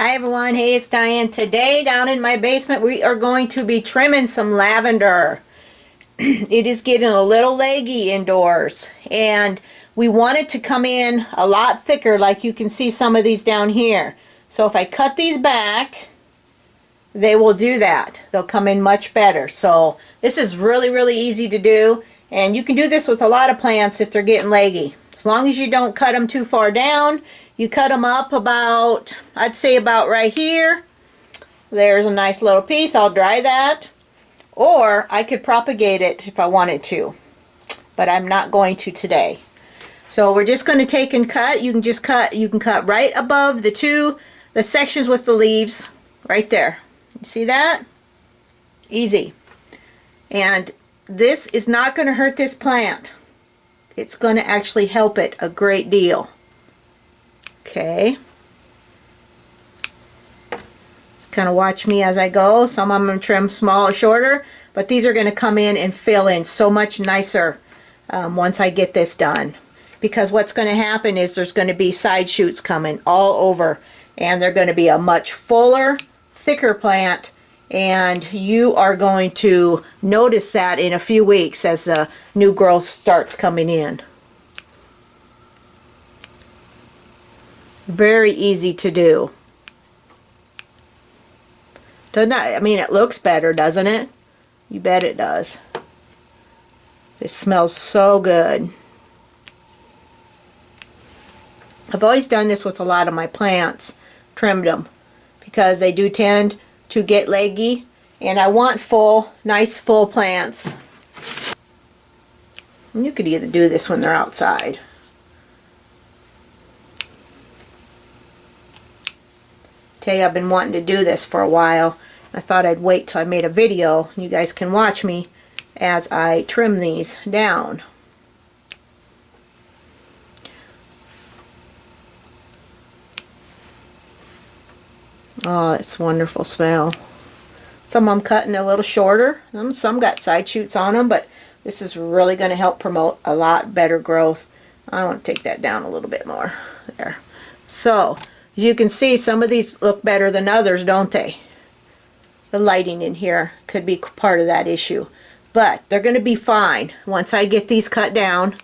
Hi everyone, hey, it's Diane. Today down in my basement we are going to be trimming some lavender. It is getting a little leggy indoors and we want it to come in a lot thicker, like you can see some of these down here. So if I cut these back, they will do that. They'll come in much better. So this is really easy to do, and you can do this with a lot of plants if they're getting leggy. As long as you don't cut them too far down, you cut them up about, I'd say about right here. There's a nice little piece. I'll dry that. Or I could propagate it if I wanted to, but I'm not going to today. So we're just going to take and cut. You can cut right above the sections with the leaves right there. You see that? Easy. And this is not going to hurt this plant. It's going to actually help it a great deal. Okay. Just kind of watch me as I go. Some I'm going to trim small or shorter, but these are going to come in and fill in so much nicer once I get this done. Because what's going to happen is there's going to be side shoots coming all over, and they're going to be a much fuller, thicker plant, and you are going to notice that in a few weeks as the new growth starts coming in. Very easy to do. Doesn't that, I mean, it looks better, doesn't it? You bet it does. It smells so good. I've always done this with a lot of my plants, trimmed them, because they do tend to get leggy, and I want full, nice full plants. And you could either do this when they're outside. Tell you, I've been wanting to do this for a while. I thought I'd wait till I made a video. You guys can watch me as I trim these down. Oh, it's a wonderful smell. Some I'm cutting a little shorter. Some got side shoots on them, but this is really going to help promote a lot better growth. I want to take that down a little bit more. There. So, as you can see, some of these look better than others, don't they? The lighting in here could be part of that issue. But they're going to be fine once I get these cut down,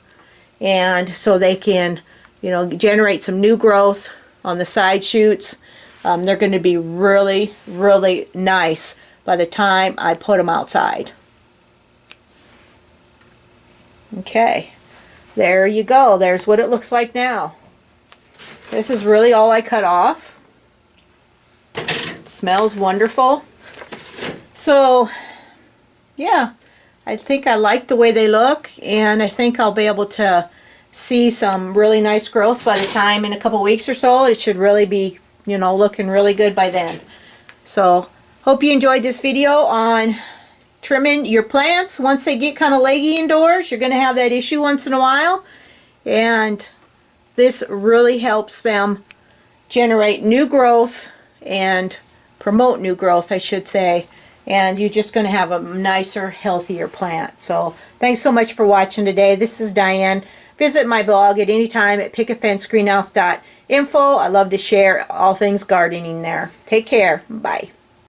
and so they can, you know, generate some new growth on the side shoots. They're going to be really nice by the time I put them outside. Okay, there you go. There's what it looks like now. This is really all I cut off. It smells wonderful. So, yeah, I think I like the way they look, and I think I'll be able to see some really nice growth by the time in a couple weeks or so. It should really be, you know, looking really good by then. So hope you enjoyed this video on trimming your plants. Once they get kind of leggy indoors, you're going to have that issue once in a while, and this really helps them generate new growth and promote new growth, I should say, and you're just going to have a nicer, healthier plant. So thanks so much for watching today. This is Diane. Visit my blog at any time at pickafencegreenhouse.info. I love to share all things gardening there. Take care. Bye.